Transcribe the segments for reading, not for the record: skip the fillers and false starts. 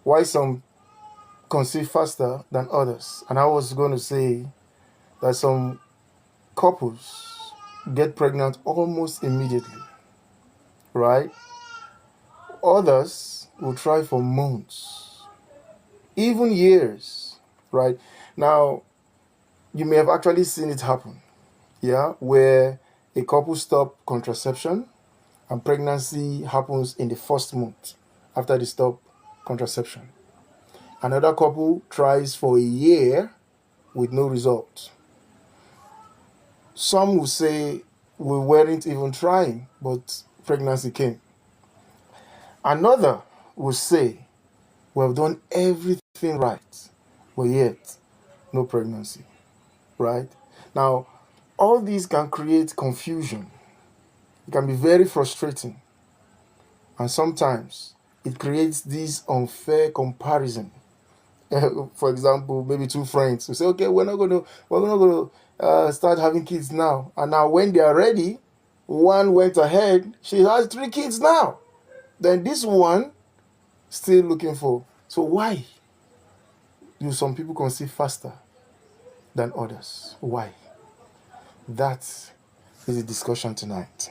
why some conceive faster than others. And I was going to say that some couples get pregnant almost immediately, right? Others will try for months, even years, right? Now, you may have actually seen it happen, yeah, where a couple stop contraception and pregnancy happens in the first month after they stop contraception. Another couple tries for a year with no result. Some will say we weren't even trying, but pregnancy came. Another will say we have done everything right, but yet no pregnancy, right? Now, all these can create confusion. It can be very frustrating. And sometimes it creates this unfair comparison. For example, maybe two friends who say, okay, we're not going to start having kids now. And now when they are ready, one went ahead, she has 3 kids now. Then this one still looking for. So why do some people conceive faster than others? Why? That is the discussion tonight.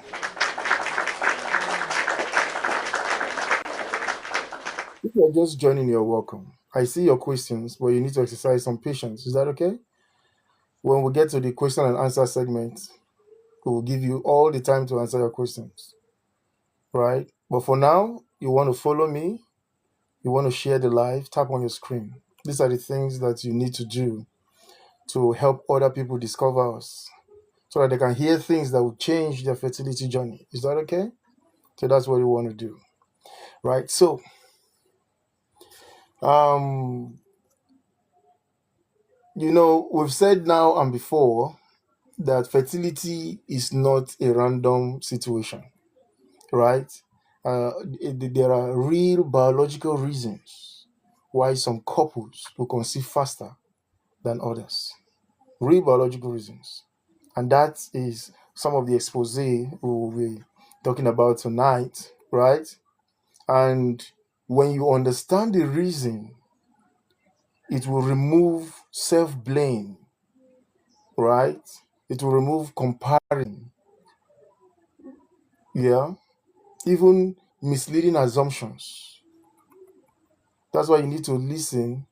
If you're just joining, you're welcome. I see your questions, but you need to exercise some patience. Is that okay? When we get to the question and answer segment, we will give you all the time to answer your questions, right? But for now, you want to follow me, you want to share the live, tap on your screen. These are the things that you need to do to help other people discover us so that they can hear things that will change their fertility journey. Is that okay? So that's what you want to do, right? So, we've said now and before that fertility is not a random situation, right? There are real biological reasons why some couples will conceive faster than others. Real biological reasons. And that is some of the expose we will be talking about tonight, right? And when you understand the reason, it will remove self-blame, right? It will remove comparing, yeah, even misleading assumptions. That's why you need to listen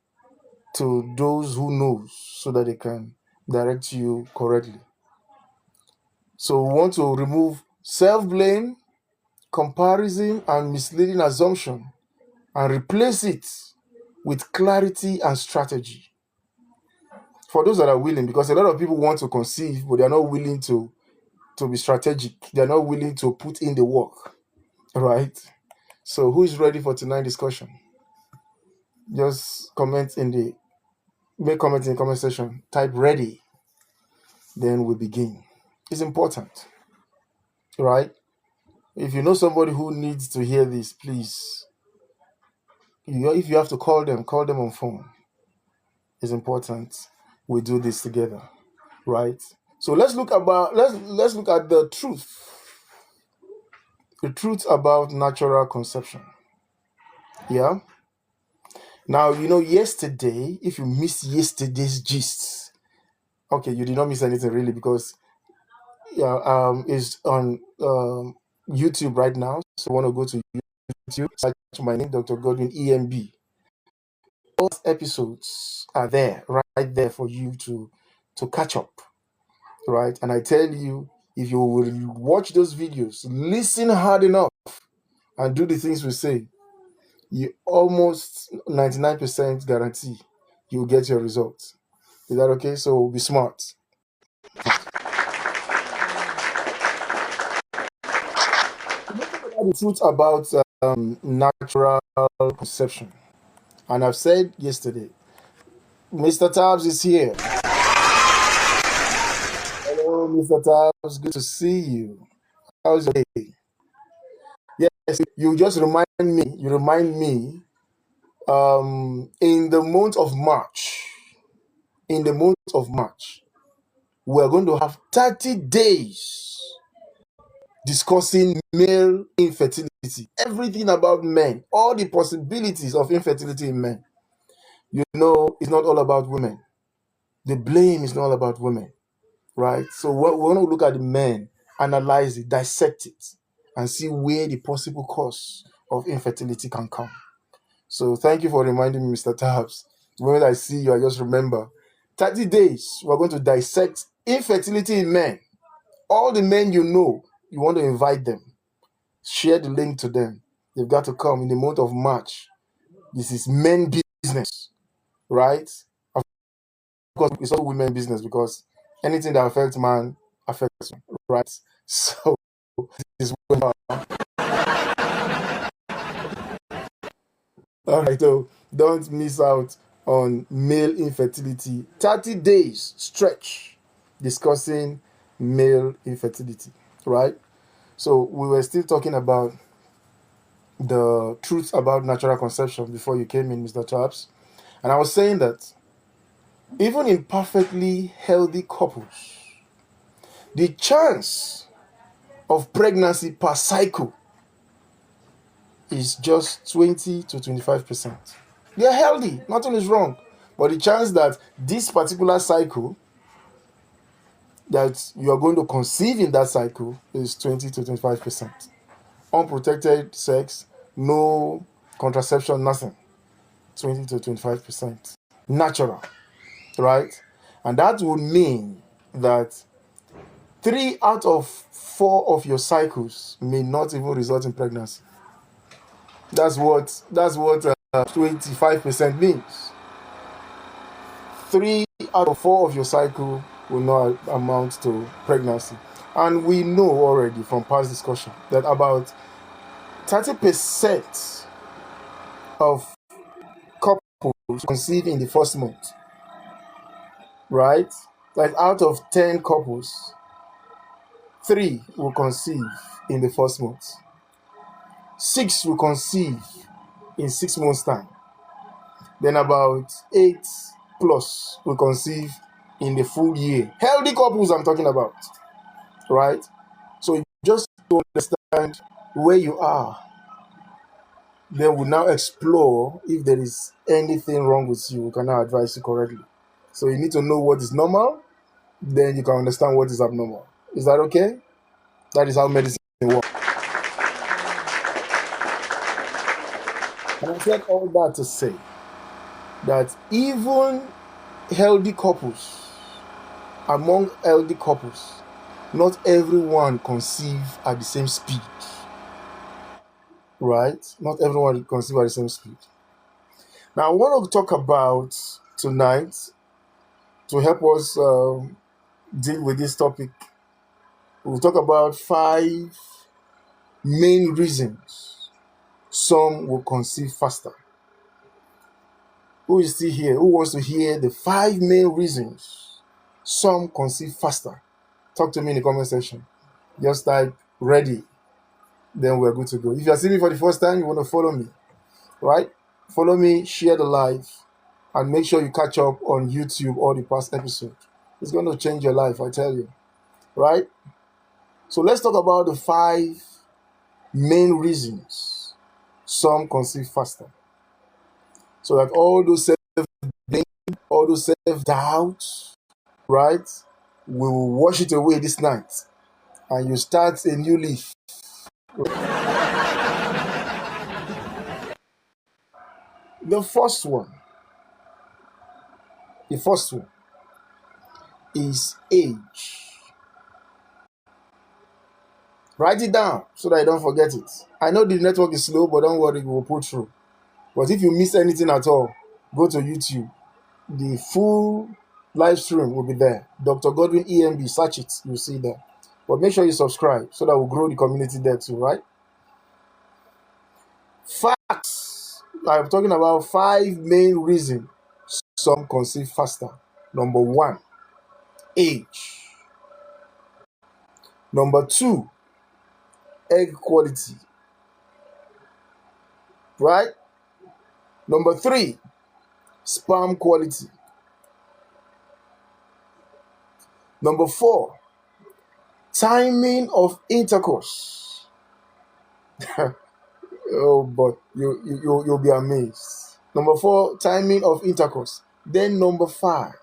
to those who knows so that they can direct you correctly. So we want to remove self-blame, comparison, and misleading assumption and replace it with clarity and strategy. For those that are willing, because a lot of people want to conceive, but they're not willing to be strategic. They're not willing to put in the work, right? So who is ready for tonight's discussion? Just make comments in the comment section. Type ready. Then we begin. It's important, right? If you know somebody who needs to hear this, please, if you have to call them on phone. It's important we do this together, right? So let's look at the truth about natural conception. Yeah. Now, yesterday, if you missed yesterday's gist, okay, you did not miss anything really, because it's on YouTube right now. So you want to go to YouTube, search my name, Dr. Godwin EMB. All episodes are there, right there for you to catch up, right? And I tell you, if you will watch those videos, listen hard enough, and do the things we say, you almost 99% guarantee you'll get your results. Is that okay? So be smart. The truth about natural conception. And I've said yesterday, Mr. Tabs is here. Hello, Mr. Tabs. Good to see you. How's your day? Yes, you just remind me, in the month of March, we're going to have 30 days discussing male infertility. everything about men, all the possibilities of infertility in men. You know, it's not all about women. The blame is not all about women, right? So we want to look at the men, analyze it, dissect it, and see where the possible cause of infertility can come. So thank you for reminding me, Mr. Tabs. When I see you, I just remember 30 days, we're going to dissect infertility in men. All the men you know, you want to invite them, share the link to them. They've got to come in the month of March. This is men business, right? Of course, it's all women business because anything that affects man affects man, right? So this is all right. So don't miss out on male infertility. 30 days stretch discussing male infertility, right? So we were still talking about the truths about natural conception before you came in, Mr. Chaps. And I was saying that even in perfectly healthy couples, the chance of pregnancy per cycle is just 20 to 25%. They're healthy, nothing is wrong. But the chance that this particular cycle, that you are going to conceive in that cycle, is 20 to 25%. Unprotected sex, no contraception, nothing. 20 to 25%. Natural, right? And that would mean that 3 out of 4 of your cycles may not even result in pregnancy. That's what 25% means. 3 out of 4 of your cycle will not amount to pregnancy. And we know already from past discussion that about 30% of couples conceive in the first month, right? Like out of 10 couples, 3 will conceive in the first month. 6 will conceive in 6 months' time. Then about 8 plus will conceive in the full year. Healthy couples I'm talking about, right? So just to understand where you are, then we'll now explore if there is anything wrong with you. We can now advise you correctly. So you need to know what is normal, then you can understand what is abnormal. Is that okay? That is how medicine works. And I said all that to say that even healthy couples, among healthy couples, not everyone conceive at the same speed, right? Not everyone conceive at the same speed. Now, I want to talk about tonight to help us deal with this topic. We'll talk about 5 main reasons some will conceive faster. Who is still here? Who wants to hear the 5 main reasons some conceive faster? Talk to me in the comment section. Just type ready, then we're good to go. If you're seeing me for the first time, you want to follow me, right? Follow me, share the live, and make sure you catch up on YouTube all the past episodes. It's going to change your life, I tell you, right? So let's talk about the 5 main reasons some conceive faster. So that all those self-blame, all those self-doubts, right, we will wash it away this night, and you start a new leaf. The first one is age. Write it down so that you don't forget it. I know the network is slow, but don't worry, we'll pull through. But if you miss anything at all, go to YouTube. The full live stream will be there. Dr. Godwin EMB, search it, you'll see there. But make sure you subscribe so that we'll grow the community there too, right? Facts. I'm talking about 5 main reasons some conceive faster. Number 1, age. Number 2, egg quality. Right? Number 3, sperm quality. Number 4, timing of intercourse. Oh, but you'll be amazed. Number four, timing of intercourse. Then number five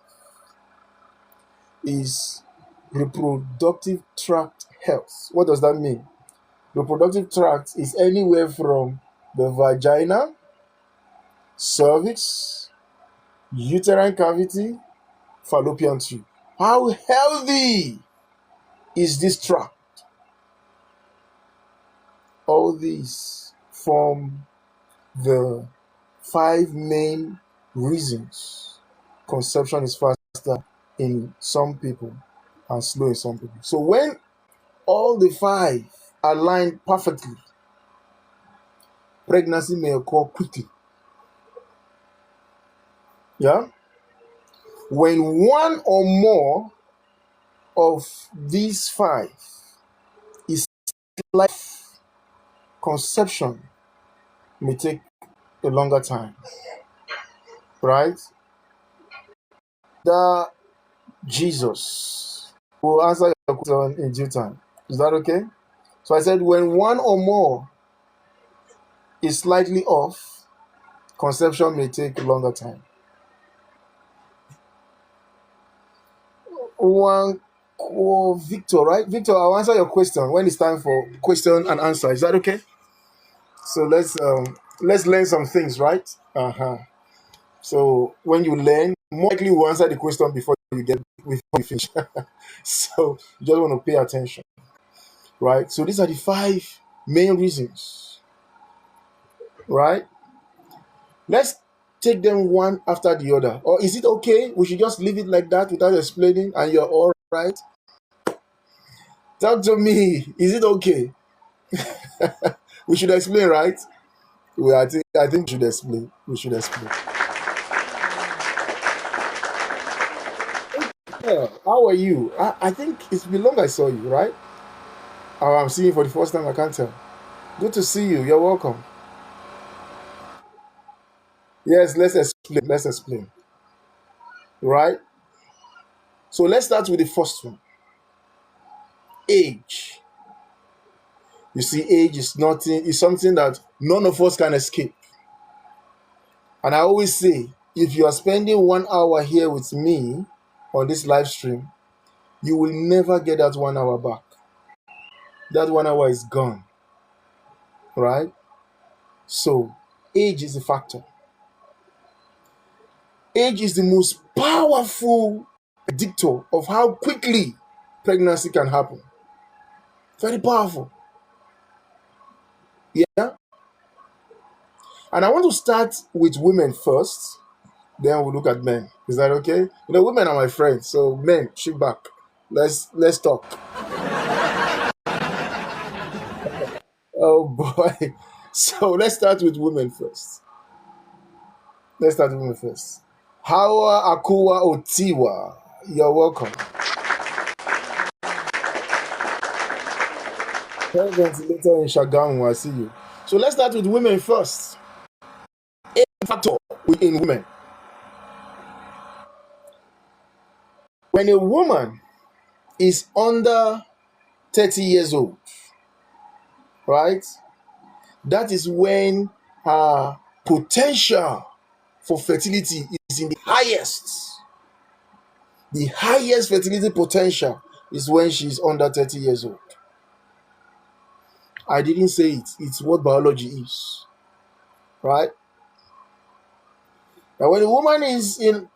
is reproductive tract health. What does that mean? Reproductive tract is anywhere from the vagina, cervix, uterine cavity, fallopian tube. How healthy is this tract? All these form the five main reasons conception is faster in some people and slow in some people. So when all the five align perfectly, pregnancy may occur quickly. Yeah? When one or more of these five is like, conception may take a longer time, right? The Jesus will answer your question in due time. Is that okay? So I said when one or more is slightly off, conception may take a longer time. One Victor, right? Victor, I'll answer your question when it's time for question and answer. Is that okay? So let's learn some things, right? So when you learn, more likely we'll answer the question before you finish. So you just want to pay attention, right? So these are the five main reasons, right? Let's take them one after the other. Or is it okay? We should just leave it like that without explaining and you're all right? Talk to me. Is it okay? We should explain, right? I think we should explain. We should explain. Yeah, how are you? I think it's been long I saw you, right? Oh, I'm seeing you for the first time. I can't tell. Good to see you. You're welcome. Yes, let's explain. Let's explain. Right? So let's start with the first one. Age. You see, age is nothing, is something that none of us can escape. And I always say, if you are spending 1 hour here with me on this live stream, you will never get that 1 hour back. That 1 hour is gone. Right? So, age is a factor. Age is the most powerful predictor of how quickly pregnancy can happen. Very powerful. Yeah? And I want to start with women first, then we'll look at men. Is that okay? You know, women are my friends, so men, shoot back. Let's talk. Oh boy. So let's start with women first. Hawa Akuwa Otiwa. You're welcome. Ventilator in Shagamu, I see you. So let's start with women first. A factor in women. When a woman is under 30 years old, right? That is when her potential for fertility is in the highest. The highest fertility potential is when she's under 30 years old. I didn't say it. It's what biology is. Right? Now, when a woman is in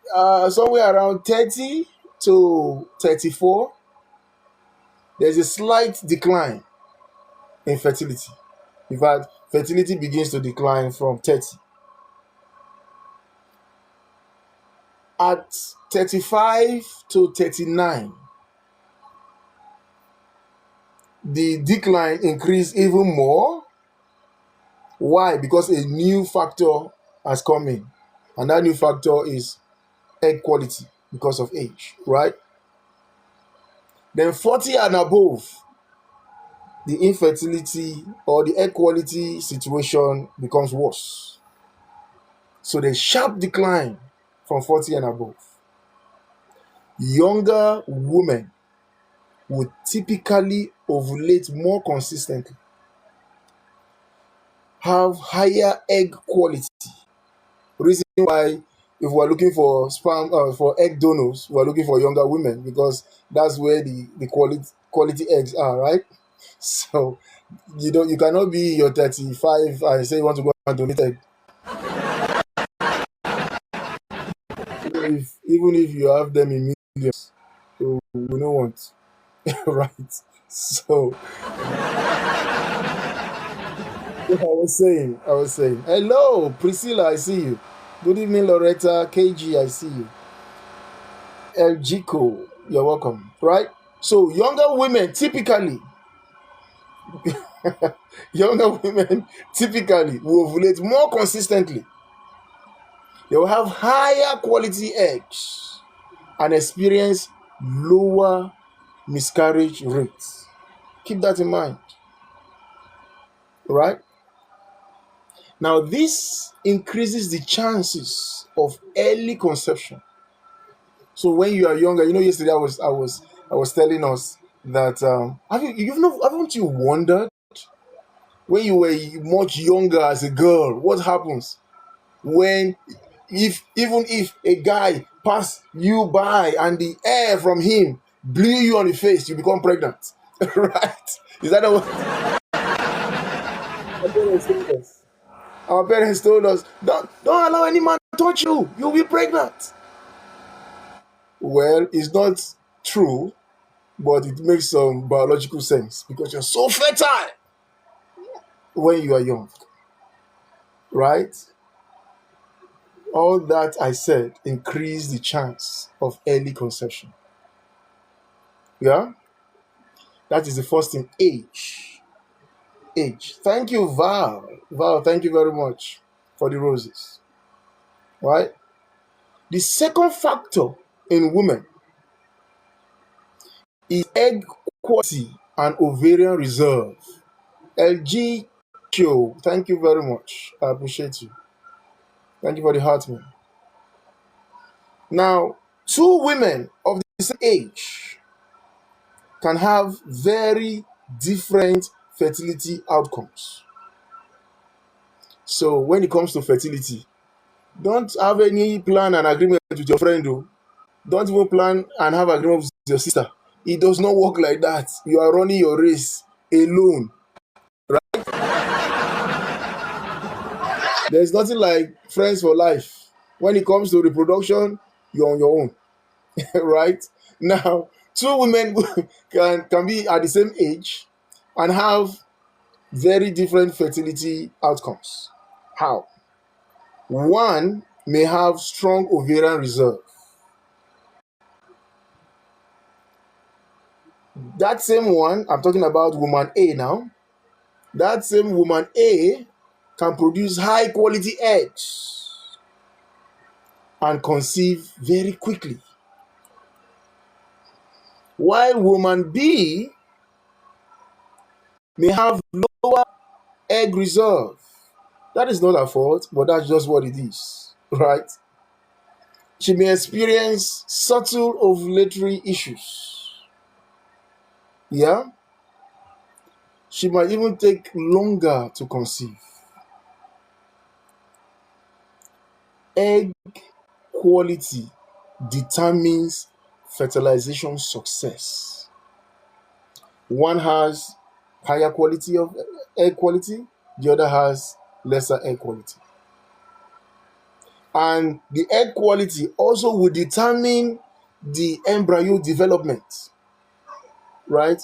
somewhere around 30 to 34, there's a slight decline in fertility. In fact, fertility begins to decline from 30. At 35 to 39, the decline increased even more. Why? Because a new factor has come in. And that new factor is egg quality because of age, right? Then 40 and above, the infertility or the egg quality situation becomes worse. So there's sharp decline from 40 and above. Younger women would typically ovulate more consistently. have higher egg quality. Reason why, if we're looking for sperm for egg donors, we're looking for younger women because that's where the quality eggs are, right? So you cannot be your 35 and say you want to go and donate egg. Even if you have them in millions, so we don't want. Right? So I was saying, hello, Priscilla, I see you. Good evening, Loretta, KG, I see you. LGco, you're welcome. Right? So younger women typically will ovulate more consistently. They will have higher quality eggs and experience lower miscarriage rates. Keep that in mind. Right? Now, this increases the chances of early conception. So when you are younger, yesterday I was telling us that haven't you wondered when you were much younger as a girl, what happens when even if a guy pass you by and the air from him blew you on the face, you become pregnant, right? Is that what our parents told us? Our parents told us, don't allow any man to touch you. You'll be pregnant. Well, it's not true, but it makes some biological sense because you're so fertile when you are young, right? All that I said increase the chance of early conception. Yeah, that is the first thing. Age. Thank you, Val. Val, thank you very much for the roses. Right. The second factor in women is egg quality and ovarian reserve. LG Show, thank you very much. I appreciate you. Thank you for the heart, man. Now, two women of the same age can have very different fertility outcomes. So, when it comes to fertility, don't have any plan and agreement with your friend. Don't even plan and have agreement with your sister. It does not work like that. You are running your race alone. There's nothing like friends for life. When it comes to reproduction, you're on your own. Right? Now, two women can be at the same age and have very different fertility outcomes. How? One may have strong ovarian reserve. That same one, I'm talking about woman A now. That same woman A can produce high quality eggs and conceive very quickly. While woman B may have lower egg reserve. That is not her fault, but that's just what it is, right? She may experience subtle ovulatory issues. Yeah? She might even take longer to conceive. Egg quality determines fertilization success. One has higher quality of egg quality, the other has lesser egg quality. And the egg quality also will determine the embryo development, right?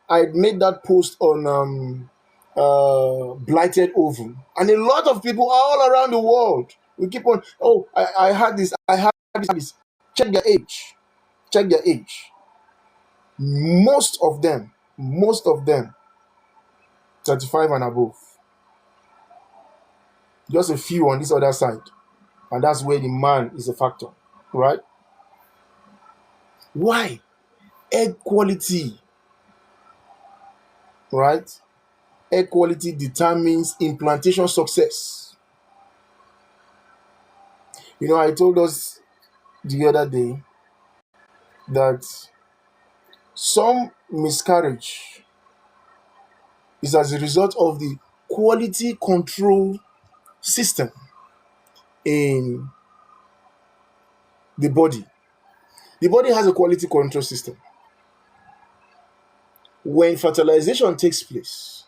I made that post on blighted ovum, and a lot of people all around the world we keep on. Oh, I had this. I had this. Check their age. Check their age. Most of them, 35 and above. Just a few on this other side, and that's where the man is a factor, right? Why? Egg quality, right? Egg quality determines implantation success. I told us the other day that some miscarriage is as a result of the quality control system in the body. The body has a quality control system. When fertilization takes place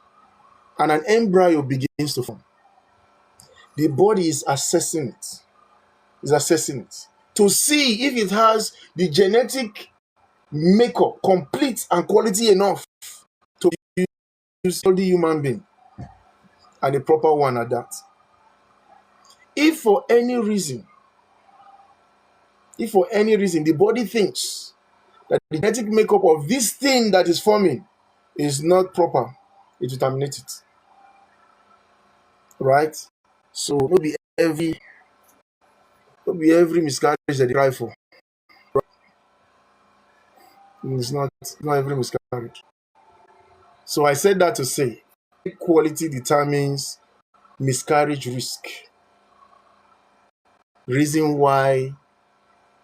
and an embryo begins to form, the body is assessing it. Is assessing it to see if it has the genetic makeup complete and quality enough to use the human being, and the proper one at that. If for any reason the body thinks that the genetic makeup of this thing that is forming is not proper, it will terminate it. Right? So not be every miscarriage that they cry for. It's not every miscarriage. So I said that to say quality determines miscarriage risk. Reason why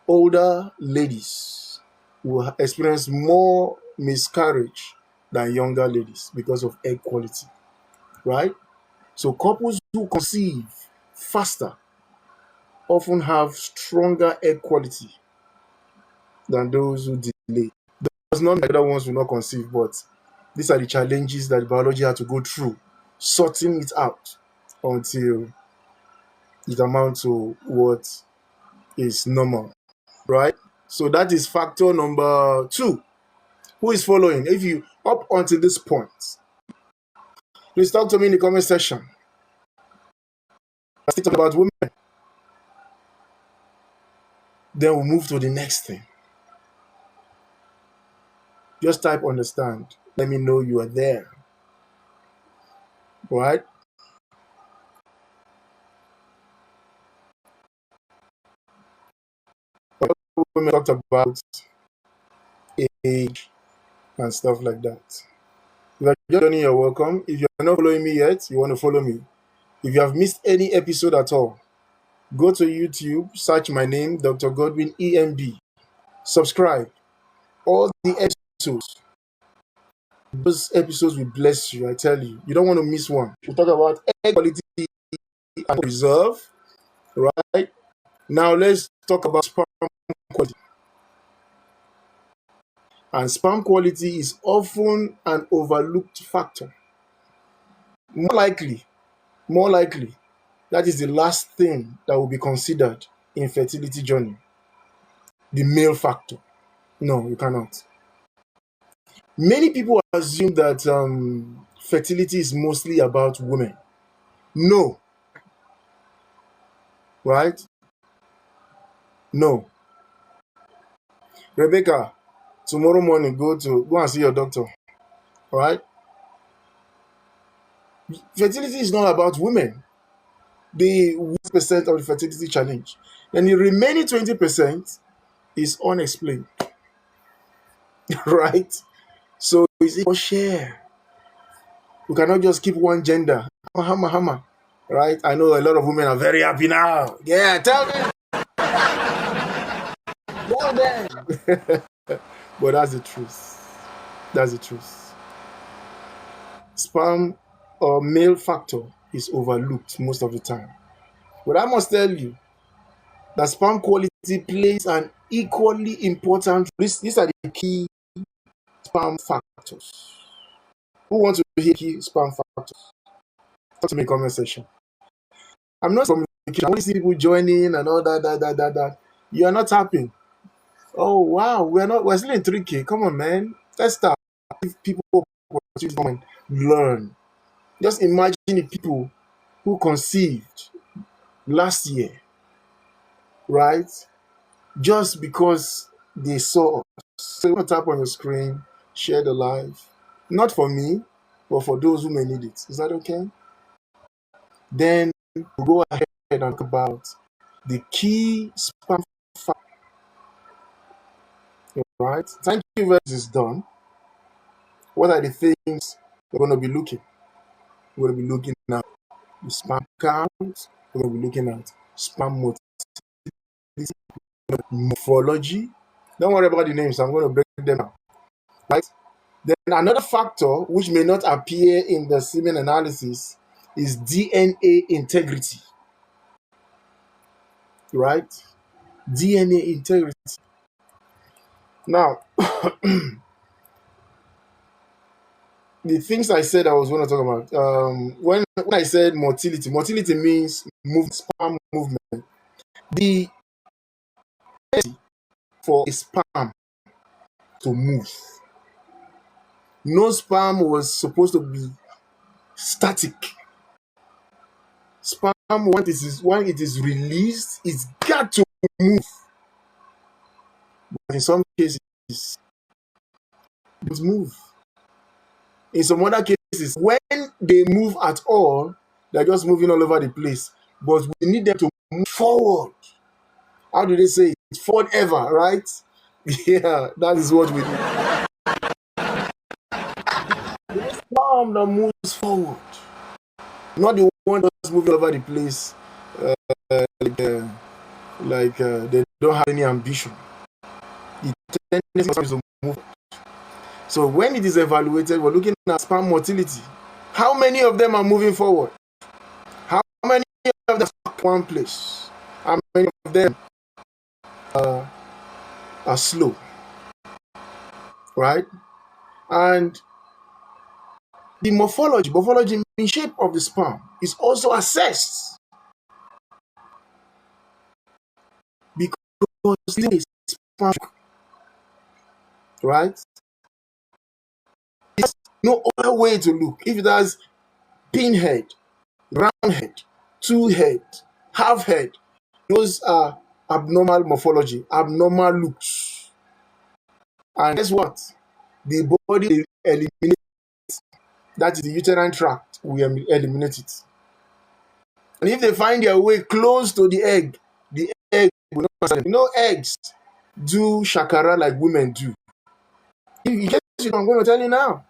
older ladies will experience more miscarriage than younger ladies because of egg quality, right? So couples who conceive faster often have stronger egg quality than those who delay. Does not mean the other ones will not conceive, but these are the challenges that biology had to go through, sorting it out until it amounts to what is normal, right? So that is factor number 2. Who is following? If you up until this point, please talk to me in the comment section. Let's talk about women. Then we'll move to the next thing. Just type understand. Let me know you are there. Right? Women talked about age and stuff like that. If you're just joining, you're welcome. If you're not following me yet, you want to follow me. If you have missed any episode at all, go to YouTube, search my name, Dr. Godwin EMB. Subscribe. All the episodes. Those episodes will bless you, I tell you. You don't want to miss one. We'll talk about egg quality and reserve. Right? Now let's talk about sperm quality. And sperm quality is often an overlooked factor. More likely, that is the last thing that will be considered in fertility journey. The male factor. No, you cannot. Many people assume that fertility is mostly about women. No. Right? No. Rebecca, tomorrow morning, go and see your doctor. All right? Fertility is not about women. The 1% of the fertility challenge. And the remaining 20% is unexplained. Right? So it's equal share. We cannot just keep one gender. Hammer. Right? I know a lot of women are very happy now. Yeah, tell them. Tell them. But that's the truth. That's the truth. Sperm or male factor is overlooked most of the time. But I must tell you that sperm quality plays an equally important risk. These are the key sperm factors. Who wants to hear key sperm factors? Talk to me in the comment section. I'm not communicating. I only see people joining and all that. You are not tapping. Oh wow, we're still in 3K. Come on, man. Let's start. If people come and learn. Just imagine the people who conceived last year, right? Just because they saw us. So you want to tap on your screen, share the live. Not for me, but for those who may need it. Is that okay? Then we'll go ahead and talk about the key sperm factor. Right? Thank you very much. This is done. What are the things we're going to be looking? We're going to be looking at the sperm count. We're going to be looking at sperm motility, morphology. Don't worry about the names. I'm going to break them down. Right? Then another factor which may not appear in the semen analysis is DNA integrity, right? DNA integrity. Now, the things I said I was going to talk about. When I said motility means sperm movement. The for a sperm to move. No sperm was supposed to be static. Sperm, when it is released, it's got to move. But in some cases, it doesn't move. In some other cases, when they move at all, they're just moving all over the place. But we need them to move forward. How do they say it? Forward ever, right? Yeah, that is what we do. The sperm that moves forward, not the one that's moving all over the place, they don't have any ambition. The tendency is to move. So when it is evaluated, we're looking at sperm motility. How many of them are moving forward? How many of them are one place? How many of them are slow? Right? And the morphology means shape of the sperm is also assessed because it is sperm, right? There's no other way to look. If it has pinhead, round head, two head, half head, those are abnormal morphology, abnormal looks. And guess what? The body eliminates, that is the uterine tract, we eliminate it. And if they find their way close to the egg will not, eggs do shakara like women do. In case you don't, I'm going to tell you now.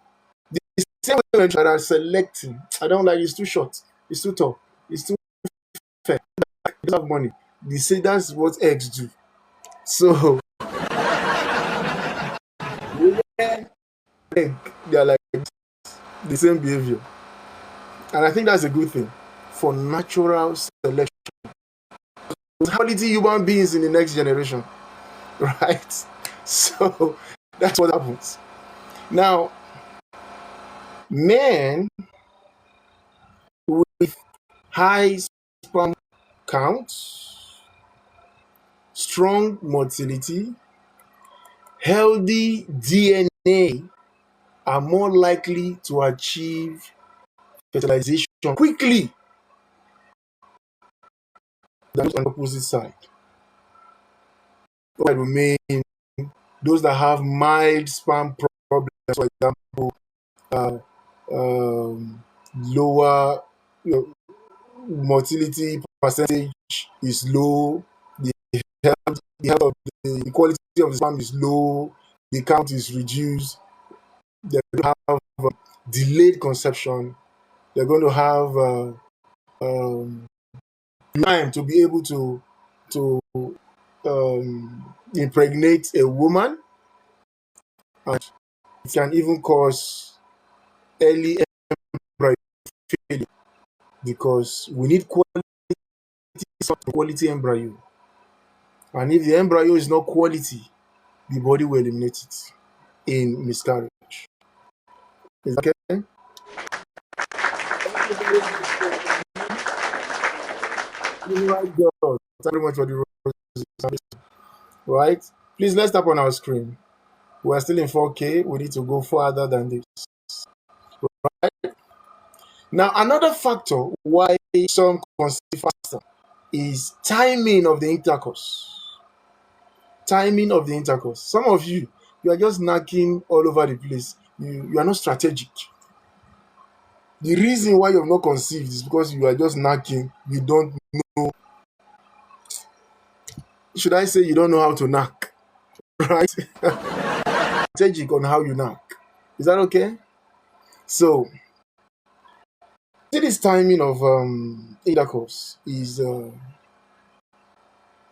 The same women that are selecting, I don't like, it's too short, it's too tall, it's too fair, they don't have money. They say that's what eggs do. So egg, they are like the same behavior. And I think that's a good thing for natural selection. Quality human beings in the next generation, right? So that's what happens. Now, men with high sperm counts, strong motility, healthy DNA are more likely to achieve fertilization quickly than those on the opposite side. What I mean, those that have mild sperm problems, for example, lower motility percentage is low, the health of the quality of the sperm is low, the count is reduced, they're going to have delayed conception, they're going to have time to be able to impregnate a woman, and it can even cause early embryo failure because we need quality embryo. And if the embryo is not quality, the body will eliminate it in miscarriage. Is that okay? Right, girls. Thank you very much for the roses. Right? Please, let's tap on our screen. We're still in 4K. We need to go further than this. Right? Now, another factor why some conceive faster is timing of the intercourse. Timing of the intercourse. Some of you are just knocking all over the place. You are not strategic. The reason why you have not conceived is because you are just knocking. You don't know. Should I say you don't know how to knock? Right? Strategic on how you knock. Is that okay? So, this timing of intercourse is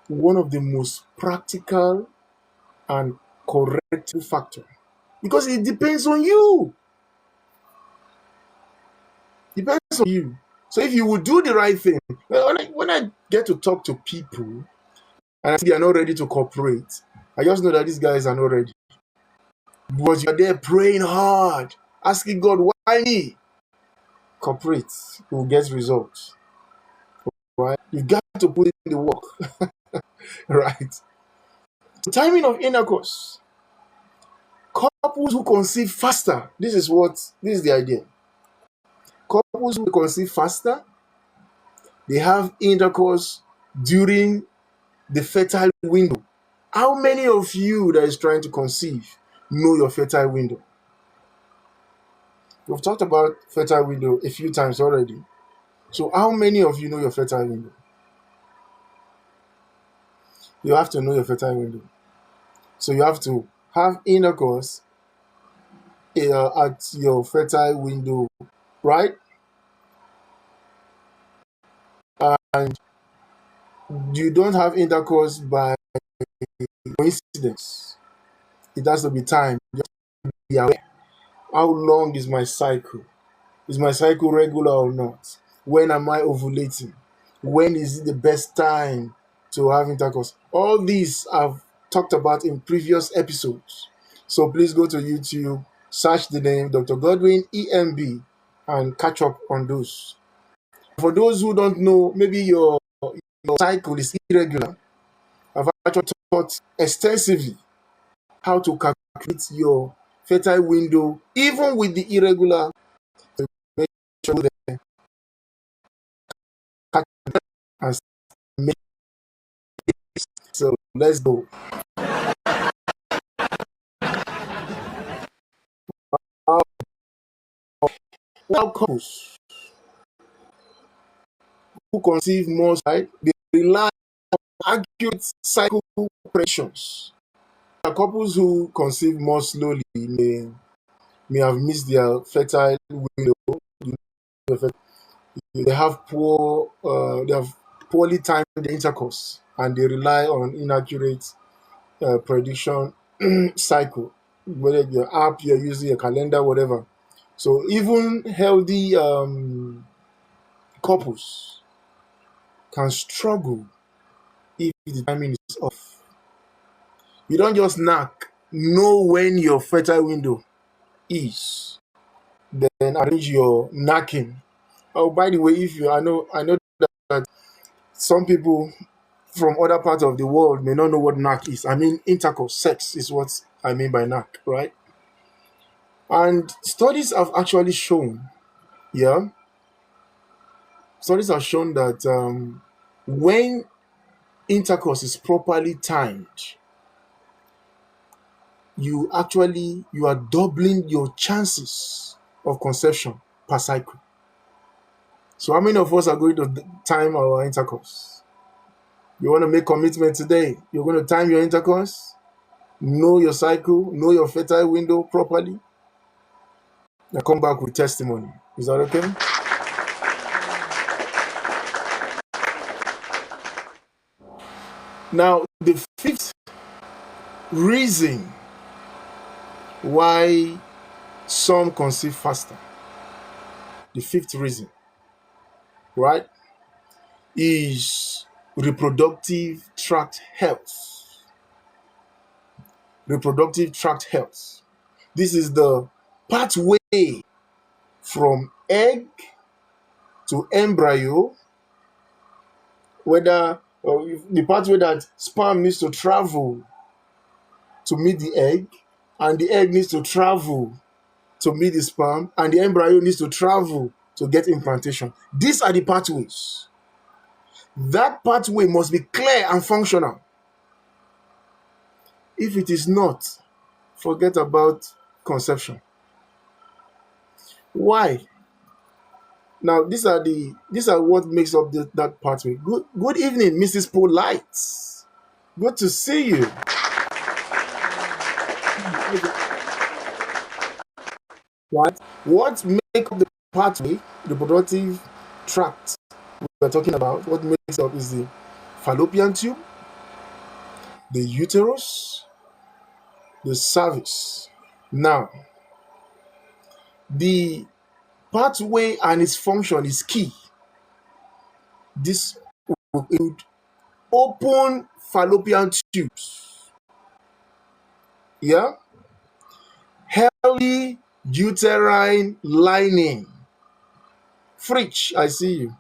one of the most practical and correct factor because it depends on you. Depends on you. So if you would do the right thing, when I get to talk to people and I see they are not ready to cooperate, I just know that these guys are not ready. Because you are there praying hard, asking God, why me? Cooperate, you will get results. Right? You got to put in the work. Right? The timing of intercourse. Couples who conceive faster. This is the idea. Couples who conceive faster, they have intercourse during the fertile window. How many of you that is trying to conceive know your fertile window? We've talked about fertile window a few times already. So how many of you know your fertile window? You have to know your fertile window. So you have to have intercourse at your fertile window, right? And you don't have intercourse by coincidence. It has to be time. You have to be aware. How long is my cycle? Is my cycle regular or not? When am I ovulating? When is it the best time to have intercourse? All these I've talked about in previous episodes. So please go to YouTube, search the name Dr. Godwin EMB, and catch up on those. For those who don't know, maybe your cycle is irregular. I've actually taught extensively how to calculate your fertile window, even with the irregular. To make sure that catch and make it. So let's go. While couples who conceive more, right, they rely on accurate cycle predictions. Couples who conceive more slowly may have missed their fertile window. They have poorly timed the intercourse, and they rely on inaccurate prediction cycle, whether your app you're using, a calendar, whatever. So even healthy couples can struggle if the timing is off. You don't just know when your fertile window is, then arrange your knacking. Oh, by the way, if you I know that some people from other parts of the world may not know what knack is. I mean, intercourse, sex is what I mean by knack, right? And studies have actually shown, yeah, studies have shown that when intercourse is properly timed, you are doubling your chances of conception per cycle. So how many of us are going to time our intercourse? You want to make commitment today? You're going to time your intercourse, know your cycle, know your fertile window properly, and come back with testimony. Is that okay? Now, the fifth reason why some conceive faster, the fifth reason, right, is reproductive tract health. Reproductive tract health. This is the pathway from egg to embryo, whether the pathway that sperm needs to travel to meet the egg, and the egg needs to travel to meet the sperm, and the embryo needs to travel to get implantation. These are the pathways. That pathway must be clear and functional. If it is not, forget about conception. Why? Now, these are what makes up that pathway. Good evening, Mrs. Polite. Good to see you. Right? What make up the pathway, the reproductive tract we're talking about? What makes up is the fallopian tube, the uterus, the cervix. Now, the pathway and its function is key. This will include open fallopian tubes, yeah, healthy uterine lining. Fridge, I see you.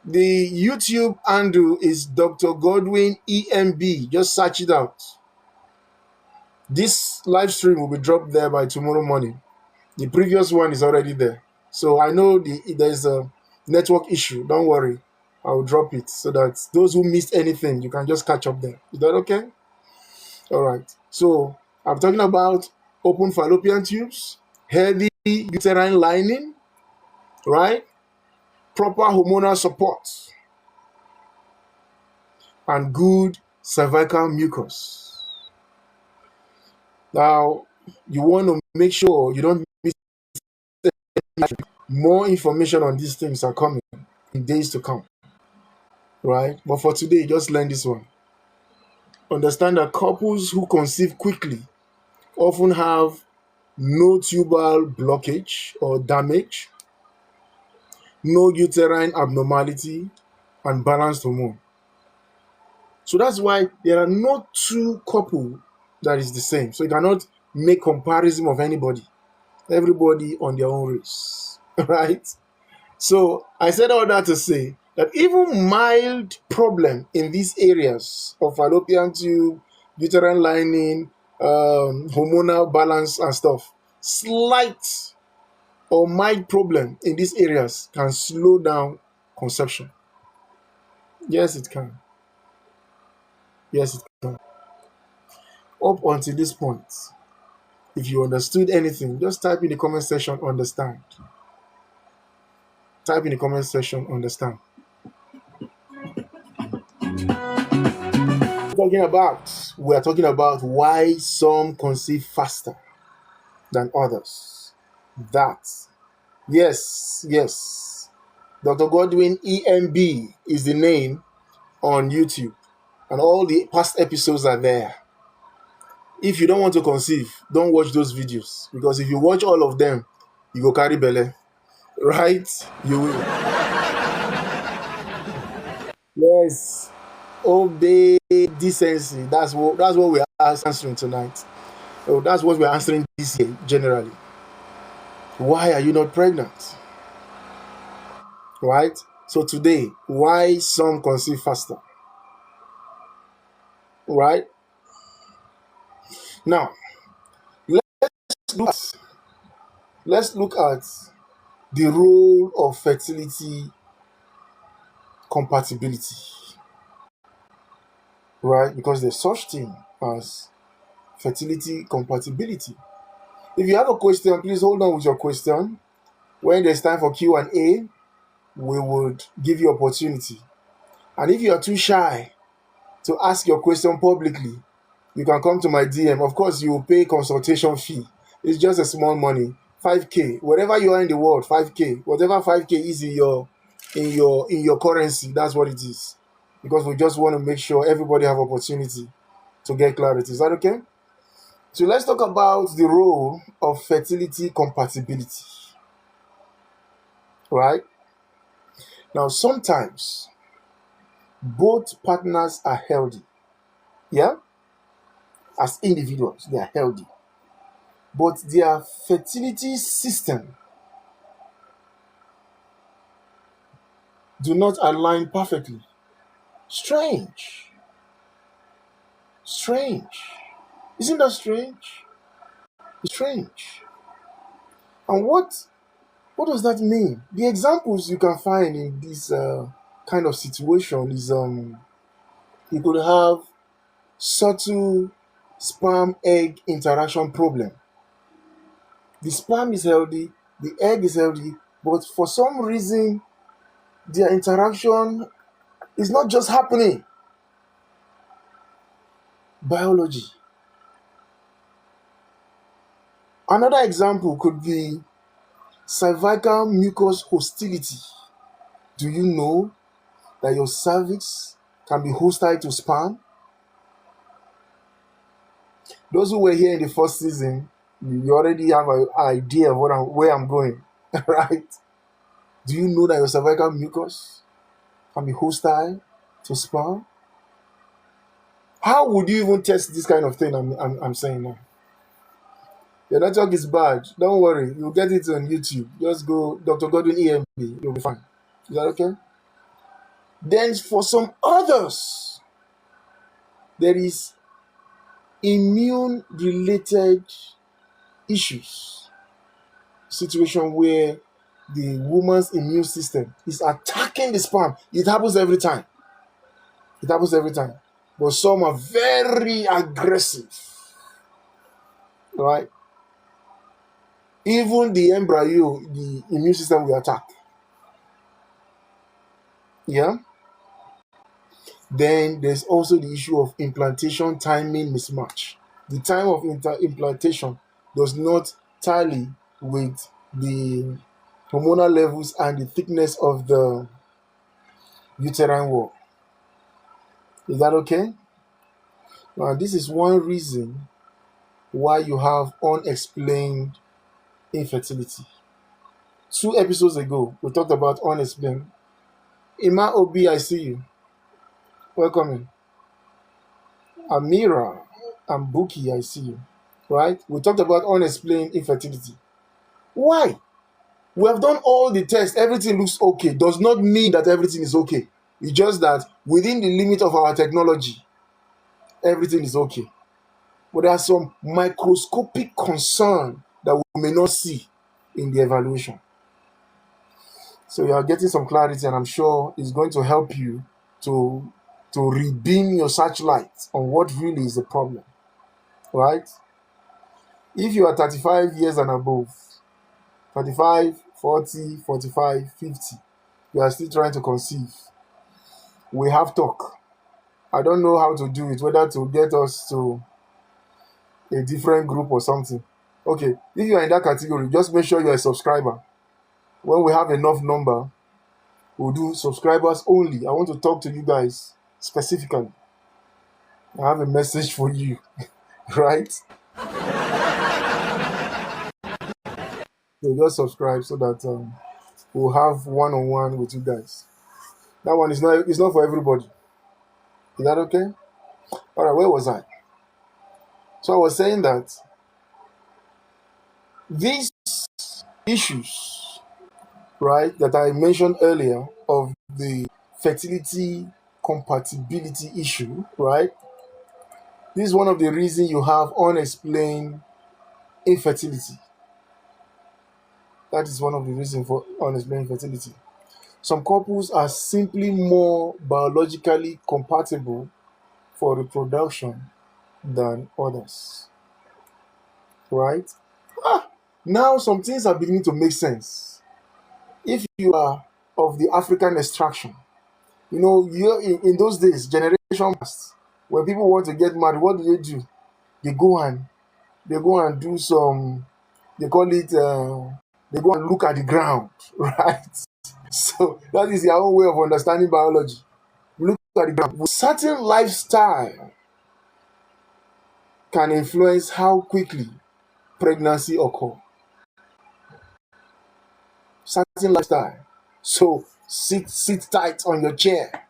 The YouTube handle is Dr. Godwin EMB. Just search it out. This live stream will be dropped there by tomorrow morning. The previous one is already there. So I know there's a network issue. Don't worry. I'll drop it so that those who missed anything, you can just catch up there. Is that okay? All right. So I'm talking about open fallopian tubes, healthy uterine lining, right? Proper hormonal support, and good cervical mucus. Now, you want to make sure you don't miss anything. More information on these things are coming in days to come, right? But for today, just learn this one. Understand that couples who conceive quickly often have no tubal blockage or damage, no uterine abnormality, and balanced hormone. So that's why there are no two couple that is the same. So you cannot make comparison of anybody. Everybody on their own race, right? So I said all that to say that even mild problem in these areas of fallopian tube, uterine lining, hormonal balance and stuff, slight or mild problem in these areas can slow down conception. Yes, it can. Yes, it can. Up until this point, if you understood anything, just type in the comment section, understand. Type in the comment section, understand. We are talking about why some conceive faster than others. That, yes. Dr. Godwin EMB is the name on YouTube, and all the past episodes are there. If you don't want to conceive, don't watch those videos, because if you watch all of them, you go carry belle, right? You will. Yes. Obey decency. That's what we are answering tonight. So that's what we're answering this year generally. Why are you not pregnant? Right? So today, why some conceive faster? Right? Now, let's look at the role of fertility compatibility. Right? Because there's such thing as fertility compatibility. If you have a question, please hold on with your question. When there's time for Q&A, we would give you opportunity. And if you are too shy to ask your question publicly, you can come to my DM. Of course, you will pay consultation fee. It's just a small money, 5K. Wherever you are in the world, 5K. Whatever 5K is in your currency, that's what it is. Because we just want to make sure everybody have opportunity to get clarity. Is that okay? So let's talk about the role of fertility compatibility. Right? Now, sometimes both partners are healthy. Yeah? As individuals, they are healthy. But their fertility system do not align perfectly. Strange. Isn't that strange? It's strange. And what does that mean? The examples you can find in this kind of situation is you could have subtle sperm egg interaction problem. The sperm is healthy, the egg is healthy, but for some reason their interaction is not just happening. Biology. Another example could be cervical mucus hostility. Do you know that your cervix can be hostile to sperm? Those who were here in the first season, you already have an idea of where I'm going, right? Do you know that your cervical mucus can be hostile to sperm? How would you even test this kind of thing I'm saying now? Your network is bad. Don't worry. You'll get it on YouTube. Just go Dr. Godwin EMB. You'll be fine. Is that okay? Then for some others, there is immune related issues. Situation where the woman's immune system is attacking the sperm. It happens every time. It happens every time. But some are very aggressive. Right? Even the embryo, the immune system will attack. Yeah. Then there's also the issue of implantation timing mismatch. The time of implantation does not tally with the hormonal levels and the thickness of the uterine wall. Is that okay? Now, this is one reason why you have unexplained infertility. 2 episodes ago, we talked about unexplained. Ima Obi, I see you. Welcome in. Amira and Buki, I see you. Right? We talked about unexplained infertility. Why? We have done all the tests. Everything looks okay. Does not mean that everything is okay. It's just that within the limit of our technology, everything is okay. But there are some microscopic concern that we may not see in the evaluation. So you are getting some clarity, and I'm sure it's going to help you to redeem your searchlight on what really is the problem. Right? If you are 35 years and above, 35, 40, 45, 50, you are still trying to conceive, we have talk. I don't know how to do it, whether to get us to a different group or something. Okay, if you are in that category, just make sure you are a subscriber. When we have enough number, we'll do subscribers only. I want to talk to you guys specifically. I have a message for you, right? So just subscribe so that we'll have one-on-one with you guys. That one is not, it's not for everybody. Is that okay? All right, where was I? So I was saying that these issues, right, that I mentioned earlier of the fertility compatibility issue, right? This is one of the reasons you have unexplained infertility. That is one of the reasons for unexplained infertility. Some couples are simply more biologically compatible for reproduction than others, right? Now some things are beginning to make sense. If you are of the African extraction, you in those days, generation past, when people want to get married, what do? They go and do some, they call it, they go and look at the ground, right? So that is their own way of understanding biology. Look at the ground. Certain lifestyle can influence how quickly pregnancy occurs. Certain lifestyle. So sit tight on your chair,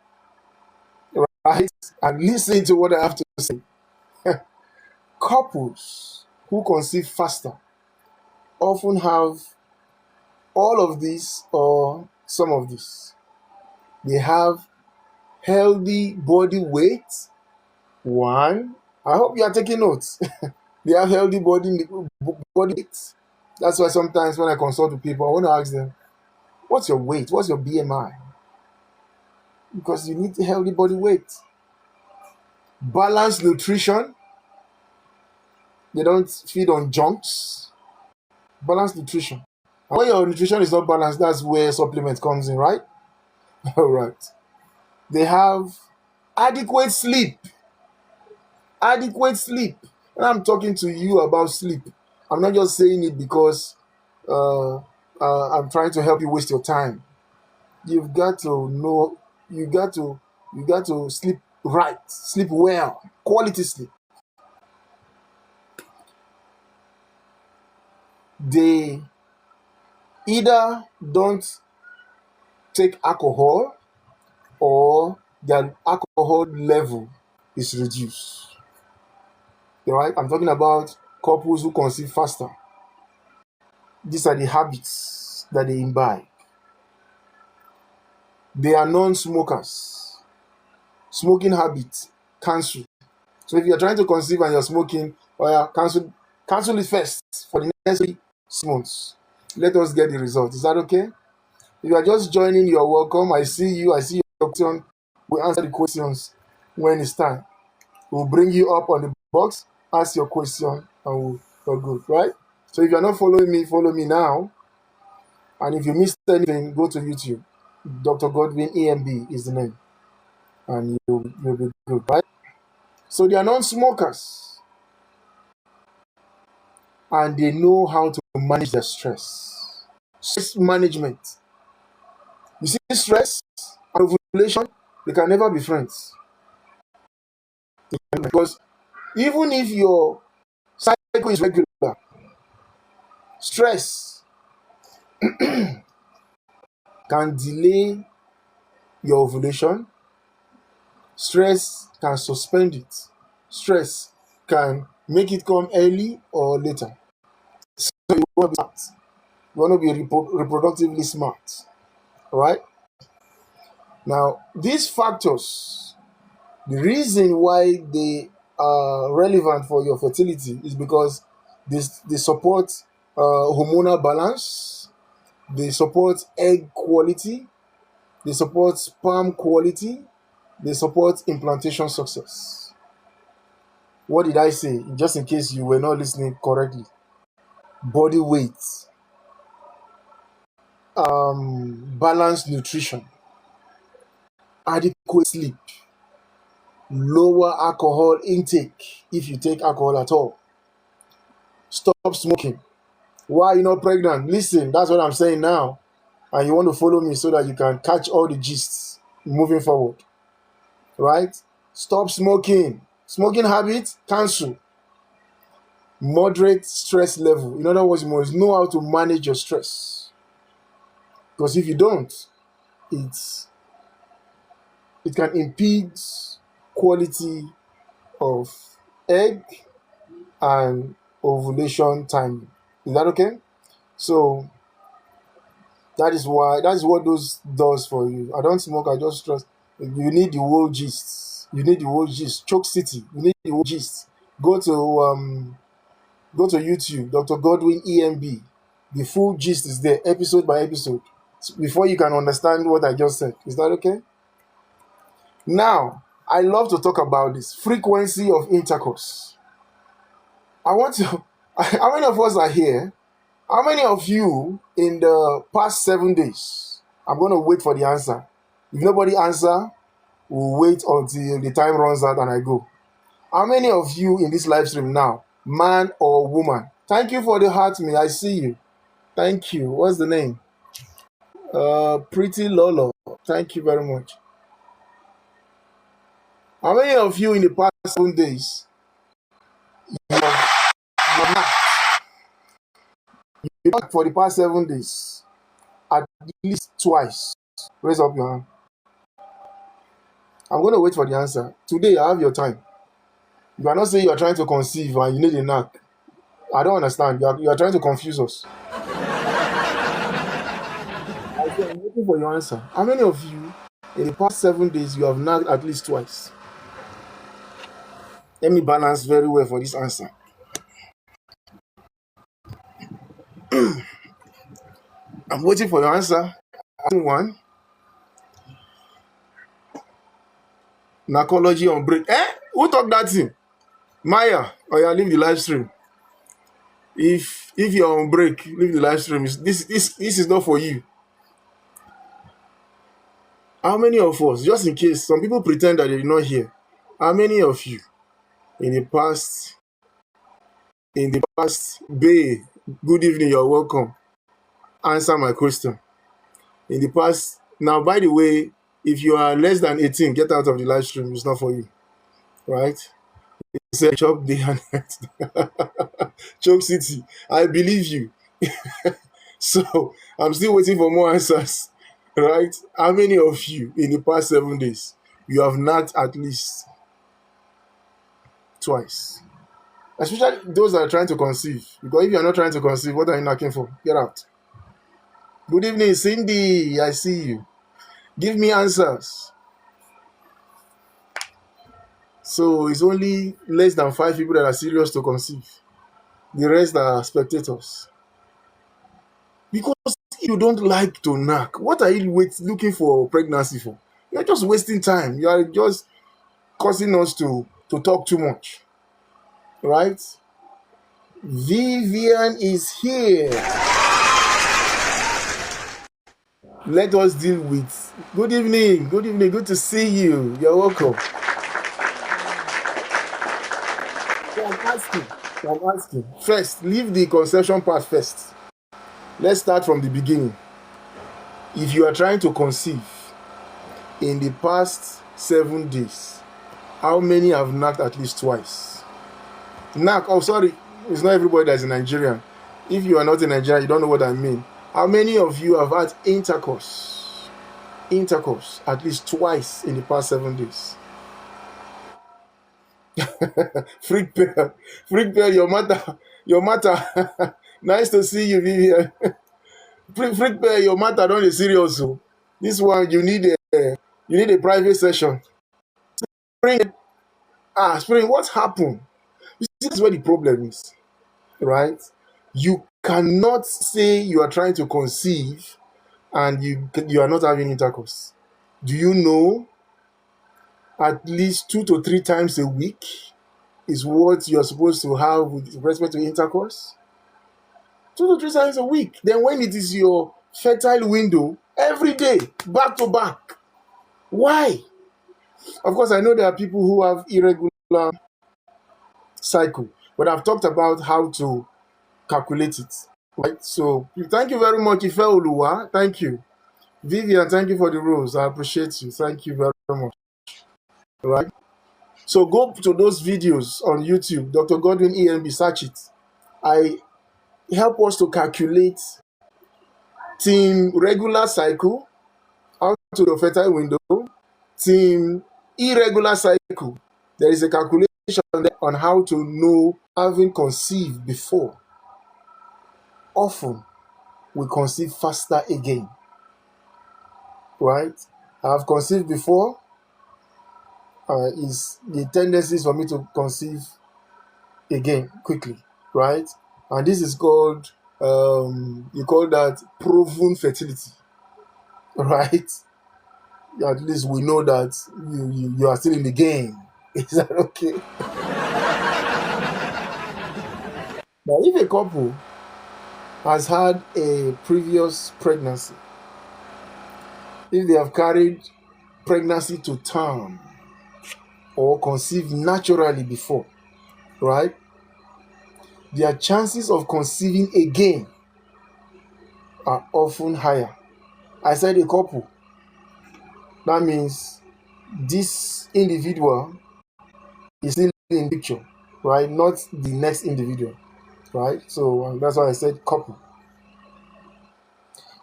right? And listen to what I have to say. Couples who conceive faster often have all of this or some of this. They have healthy body weight. One, I hope you are taking notes. They have healthy body weight. That's why sometimes when I consult with people, I want to ask them, what's your weight? What's your BMI? Because you need healthy body weight. Balanced nutrition. They don't feed on junks. Balanced nutrition. And when your nutrition is not balanced, that's where supplement comes in, right? All right. They have adequate sleep. Adequate sleep. When I'm talking to you about sleep, I'm not just saying it because I'm trying to help you waste your time. You've got to know, you got to sleep right, sleep well, quality sleep. They either don't take alcohol or their alcohol level is reduced. All right, I'm talking about couples who conceive faster. These are the habits that they imbibe. They are non-smokers. Smoking habits cancel. So if you're trying to conceive and you're smoking, cancel it first for the next 3 months. Let us get the result. Is that okay? If you are just joining, you're welcome. I see you. I see your question. We'll answer the questions when it's time. We'll bring you up on the box, ask your question, and we're good, right? So if you're not following me, follow me now. And if you missed anything, go to YouTube. Dr. Godwin EMB is the name. And you'll be good, right? So they are non-smokers. And they know how to manage their stress. Stress management. You see, stress and ovulation, they can never be friends. Because even if your cycle is regular, stress can delay your ovulation. Stress can suspend it. Stress can make it come early or later. So you want to be smart. You want to be reproductively smart. All right? Now, these factors, the reason why they are relevant for your fertility is because they support hormonal balance, they support egg quality, they support sperm quality, they support implantation success. What did I say? Just in case you were not listening correctly. Body weight, balanced nutrition, adequate sleep, lower alcohol intake if you take alcohol at all. Stop smoking. Why are you not pregnant? Listen, that's what I'm saying now. And you want to follow me so that you can catch all the gists moving forward. Right? Stop smoking. Smoking habits, cancel. Moderate stress level. In other words, you must know how to manage your stress. Because if you don't, it can impede quality of egg and ovulation timing. Is that okay? So that is what those does for you. I don't smoke, I just trust. You need the whole gist. You need the whole gist. Choke City. You need the whole gist. Go to YouTube, Dr. Godwin EMB. The full gist is there, episode by episode, before you can understand what I just said. Is that okay? Now, I love to talk about this frequency of intercourse. I want to. How many of us are here? How many of you in the past 7 days? I'm going to wait for the answer. If nobody answer, we'll wait until the time runs out and I go. How many of you in this live stream now, man or woman? Thank you for the heart, me. I see you. Thank you. What's the name? Pretty Lolo. Thank you very much. How many of you in the past 7 days you knocked for the past 7 days at least twice? Raise up your hand. I'm going to wait for the answer. Today, I have your time. You are not saying you are trying to conceive and you need a knack. I don't understand. You are trying to confuse us. I'm waiting for your answer. How many of you in the past 7 days you have knocked at least twice? Let me balance very well for this answer. I'm waiting for your answer. One. Narcology on break. Who talked that thing? Maya, or you leave the live stream. If you're on break, leave the live stream. This is not for you. How many of us, just in case some people pretend that they did not hear, how many of you in the past, Bay, good evening, you're welcome. Answer my question. In the past, now by the way, if you are less than 18, get out of the live stream. It's not for you, right? Say chop day and night. Choke City, I believe you. So I'm still waiting for more answers. Right? How many of you in the past 7 days you have knocked at least twice? Especially those that are trying to conceive. Because if you are not trying to conceive, what are you knocking for? Get out. Good evening, Cindy. I see you. Give me answers. So it's only less than 5 people that are serious to conceive. The rest are spectators. Because you don't like to knock, what are you looking for pregnancy for? You're just wasting time. You are just causing us to talk too much. Right? Vivian is here. Let us deal with. Good evening. Good evening. Good to see you. You're welcome. So I'm asking. First, leave the conception part first. Let's start from the beginning. If you are trying to conceive in the past 7 days, how many have knocked at least twice? Knock. Oh, sorry. It's not everybody that's in Nigeria. If you are not in Nigeria, you don't know what I mean. How many of you have had intercourse? Intercourse at least twice in the past 7 days. Freak bear, your matter. Nice to see you, Vivian. Freak bear, your matter don't be serious. So this one you need a private session. Spring, what happened? This is where the problem is, right? You cannot say you are trying to conceive and you are not having intercourse. Do you know at least 2 to 3 times a week is what you're supposed to have with respect to intercourse? 2 to 3 times a week. Then when it is your fertile window, every day, back to back. Why? Of course, I know there are people who have irregular cycle, but I've talked about how to calculate it. Right? So thank you very much, Ife Oluwa. Thank you. Vivian, thank you for the rules. I appreciate you. Thank you very much. Right? So go to those videos on YouTube, Dr. Godwin EMB, search it. I help us to calculate team regular cycle out to the fertile window, team irregular cycle. There is a calculation on how to know having conceived before. Often we conceive faster again. Right? I've conceived before. Is the tendencies for me to conceive again quickly, right? And this is called you call that proven fertility, right? At least we know that you are still in the game. Is that okay? Now, if a couple has had a previous pregnancy, if they have carried pregnancy to term or conceived naturally before, right? Their chances of conceiving again are often higher. I said a couple. That means this individual is still in picture, right? Not the next individual, right? So that's why I said couple.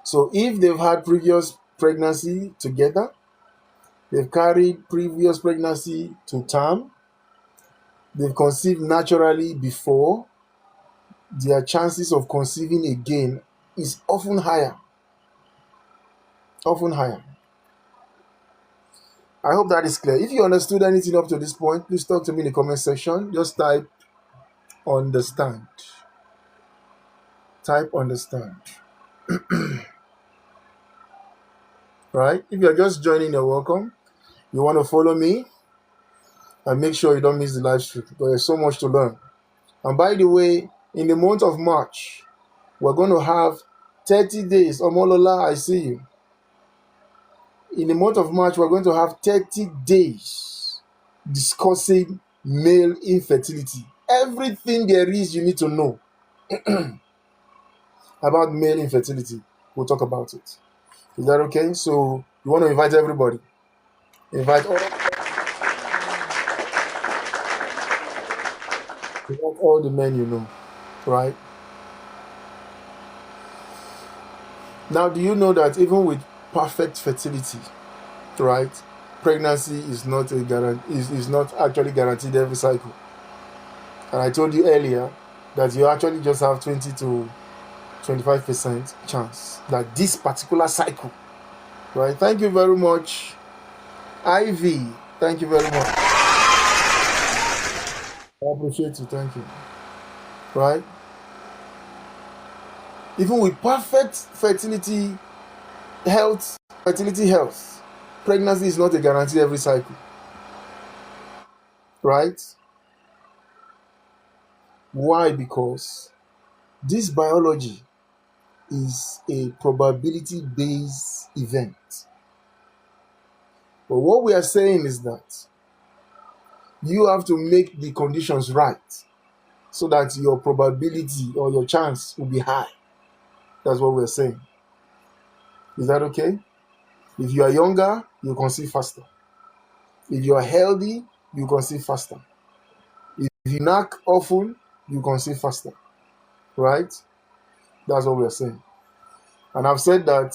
So if they've had previous pregnancy together, they've carried previous pregnancy to term, they've conceived naturally before, their chances of conceiving again is often higher. Often higher. I hope that is clear. If you understood anything up to this point, please talk to me in the comment section. Just type understand. Type understand. Right? If you're just joining, you're welcome. You want to follow me and make sure you don't miss the live stream because there's so much to learn. And by the way, in the month of March, we're going to have 30 days. Omolola, I see you. In the month of March, we're going to have 30 days discussing male infertility. Everything there is you need to know about male infertility, we'll talk about it. Is that okay? So you want to invite everybody. Invite all the men you know, right? Now, do you know that even with perfect fertility, right, pregnancy is not is not actually guaranteed every cycle. And I told you earlier that you actually just have 20 to 25% chance that this particular cycle, right? Thank you very much, Ivy. Thank you very much. I appreciate you. Thank you. Right? Even with perfect fertility health, pregnancy is not a guarantee every cycle. Right? Why? Because this biology is a probability-based event. But what we are saying is that you have to make the conditions right so that your probability or your chance will be high. That's what we're saying. Is that okay? If you are younger, you conceive faster. If you are healthy, you conceive faster. If you knock often, you conceive faster. Right? That's what we're saying. And I've said that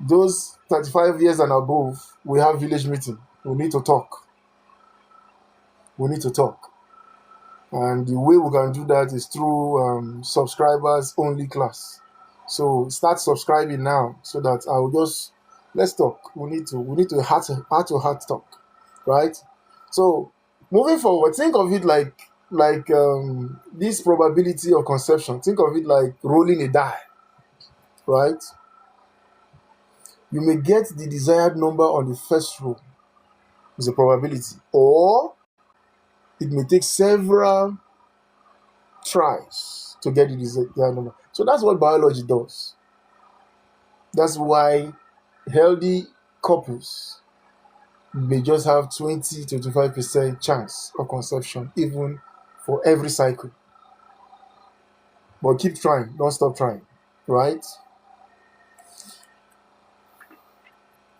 those 35 years and above, we have village meeting. We need to talk. We need to talk. And the way we can do that is through subscribers only class. So start subscribing now so that I will just let's talk. We need to heart to heart talk, right? So moving forward, think of it like this probability of conception. Think of it like rolling a die, right? You may get the desired number on the first row. It's a probability, or it may take several tries to get the desired number. So that's what biology does. That's why healthy couples may just have 20 to 25% chance of conception, even for every cycle. But keep trying, don't stop trying, right?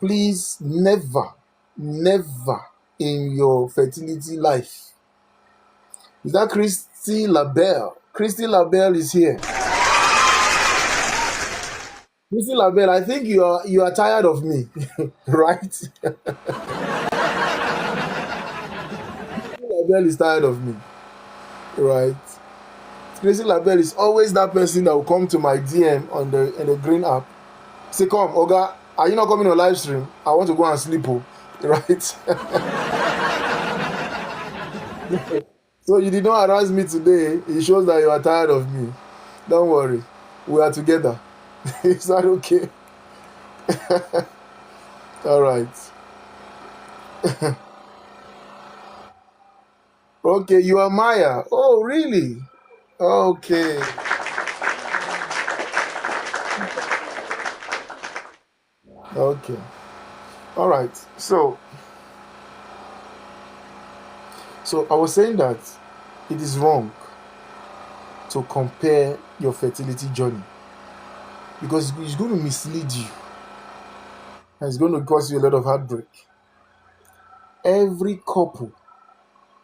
Please never in your fertility life. Is that Christy Labelle? Christy Labelle is here. Christy Labelle, I think you are tired of me, right? Christy Labelle is tired of me, right? Christy Labelle is always that person that will come to my DM on the green app. Say, come, Oga, are you not coming on live stream? I want to go and sleep, right? So you did not harass me today. It shows that you are tired of me. Don't worry, we are together. Is that okay? All right. Okay, you are Maya. Oh, really? Okay. Okay. All right. So I was saying that it is wrong to compare your fertility journey because it's going to mislead you and it's going to cause you a lot of heartbreak. Every couple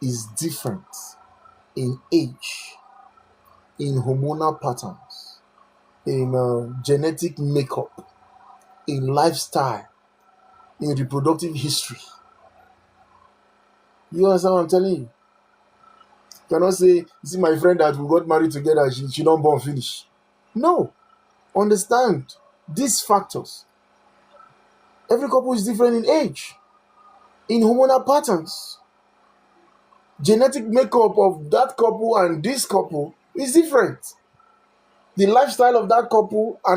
is different in age, in hormonal patterns, in genetic makeup, in lifestyle, in reproductive history. You understand what I'm telling you? You cannot say, you see my friend that we got married together, she don't born finish. No. Understand these factors. Every couple is different in age, in hormonal patterns. Genetic makeup of that couple and this couple is different. The lifestyle of that couple and